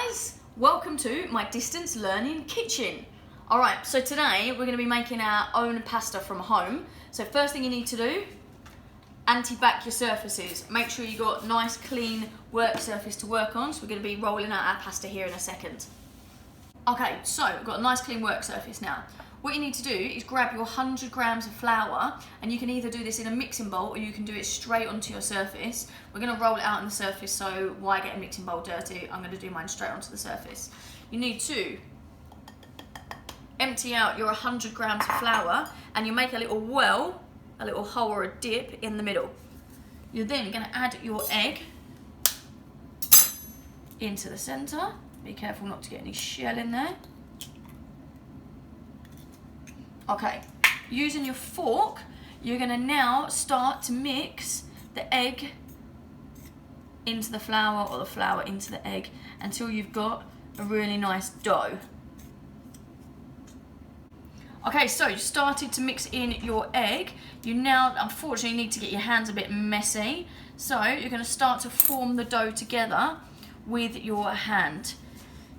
guys, welcome to my distance learning kitchen. Alright, so today we're going to be making our own pasta from home. So first thing you need to do, anti-bac your surfaces. Make sure you got nice clean work surface to work on. So we're going to be rolling out our pasta here in a second. Okay, so we've got a nice clean work surface now. What you need to do is grab your 100 grams of flour, and you can either do this in a mixing bowl or you can do it straight onto your surface. We're going to roll it out on the surface, so why get a mixing bowl dirty? I'm going to do mine straight onto the surface. You need to empty out your 100 grams of flour, and you make a little well, a little hole or a dip in the middle. You're then going to add your egg into the centre. Be careful not to get any shell in there. Okay, using your fork, you're going to now start to mix the egg into the flour or the flour into the egg until you've got a really nice dough. Okay, so you started to mix in your egg. You now, unfortunately, need to get your hands a bit messy. So you're going to start to form the dough together with your hand.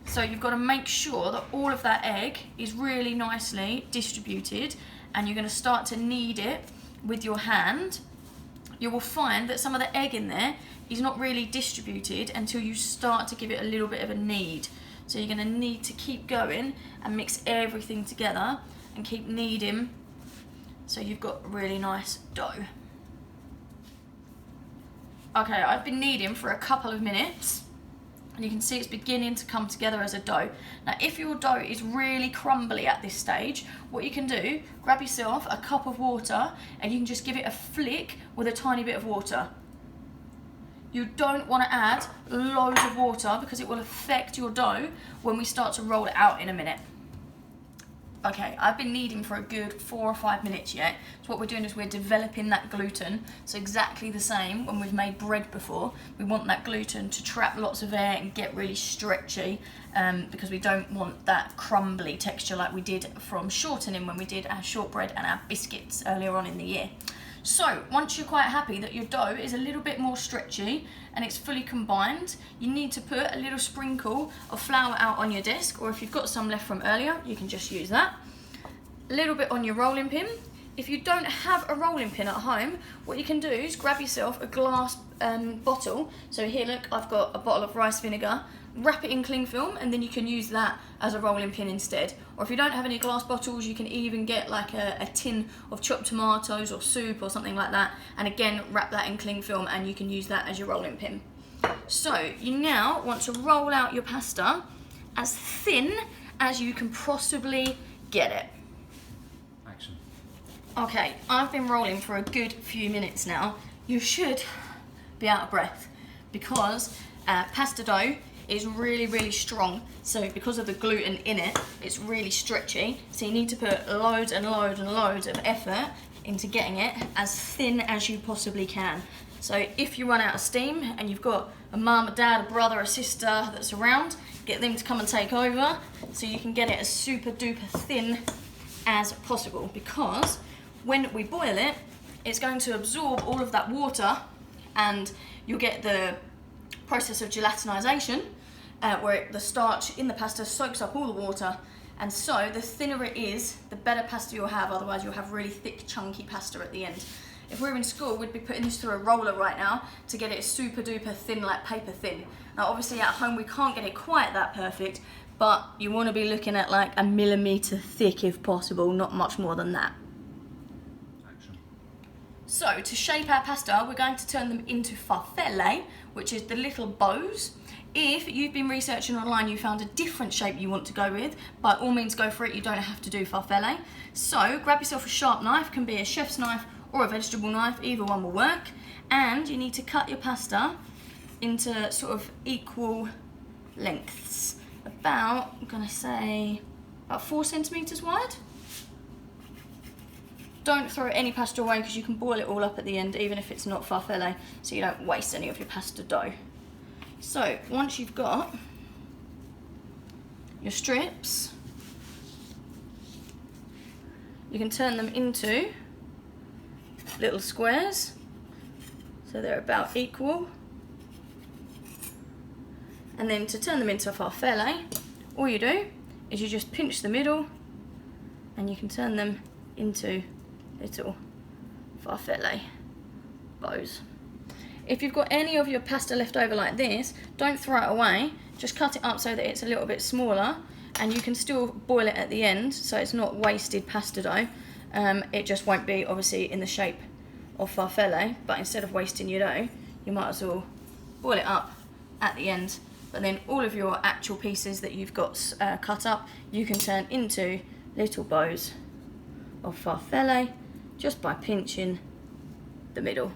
So you've got to make sure that all of that egg is really nicely distributed, and you're going to start to knead it with your hand. You will find that some of the egg in there is not really distributed until you start to give it a little bit of a knead. So you're going to need to keep going and mix everything together and keep kneading so you've got a really nice dough. Okay, I've been kneading for a couple of minutes. And you can see it's beginning to come together as a dough. Now, if your dough is really crumbly at this stage, what you can do, grab yourself a cup of water and you can just give it a flick with a tiny bit of water. You don't want to add loads of water because it will affect your dough when we start to roll it out in a minute. Okay, I've been kneading for a good 4 or 5 minutes yet. So what we're doing is we're developing that gluten. So exactly the same when we've made bread before. We want that gluten to trap lots of air and get really stretchy because we don't want that crumbly texture like we did from shortening when we did our shortbread and our biscuits earlier on in the year. So once you're quite happy that your dough is a little bit more stretchy and it's fully combined, you need to put a little sprinkle of flour out on your desk, or if you've got some left from earlier, you can just use that. A little bit on your rolling pin. If you don't have a rolling pin at home, what you can do is grab yourself a glass bottle. So here, look, I've got a bottle of rice vinegar. Wrap it in cling film, and then you can use that as a rolling pin instead. Or if you don't have any glass bottles, you can even get like a tin of chopped tomatoes or soup or something like that, and again wrap that in cling film and you can use that as your rolling pin. So you now want to roll out your pasta as thin as you can possibly get it. Action. Okay, I've been rolling for a good few minutes now. You should be out of breath because pasta dough is really strong, so because of the gluten in it, it's really stretchy, so you need to put loads and loads and loads of effort into getting it as thin as you possibly can. So if you run out of steam and you've got a mum, a dad, a brother, a sister that's around, get them to come and take over so you can get it as super duper thin as possible, because when we boil it, it's going to absorb all of that water and you'll get the process of gelatinization, where the starch in the pasta soaks up all the water, and so the thinner it is, the better pasta you'll have. Otherwise you'll have really thick chunky pasta at the end. If we were in school, we'd be putting this through a roller right now to get it super duper thin, like paper thin. Now obviously at home we can't get it quite that perfect, but you want to be looking at like a millimetre thick if possible, not much more than that. So to shape our pasta, we're going to turn them into farfalle, which is the little bows. If you've been researching online, you found a different shape you want to go with, by all means go for it, you don't have to do farfalle. So grab yourself a sharp knife, can be a chef's knife or a vegetable knife, either one will work. And you need to cut your pasta into sort of equal lengths. About, I'm gonna say, about 4 centimetres wide. Don't throw any pasta away because you can boil it all up at the end, even if it's not farfalle, so you don't waste any of your pasta dough. So once you've got your strips, you can turn them into little squares, so they're about equal. And then to turn them into a farfalle, all you do is you just pinch the middle and you can turn them into little farfalle bows. If you've got any of your pasta left over like this, don't throw it away, just cut it up so that it's a little bit smaller, and you can still boil it at the end so it's not wasted pasta dough. It just won't be obviously in the shape of farfalle, but instead of wasting your dough, you might as well boil it up at the end. But then all of your actual pieces that you've got cut up, you can turn into little bows of farfalle just by pinching the middle.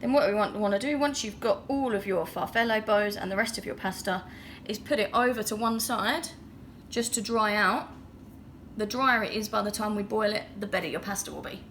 Then what we want to do, once you've got all of your farfalle bows and the rest of your pasta, is put it over to one side just to dry out. The drier it is by the time we boil it, the better your pasta will be.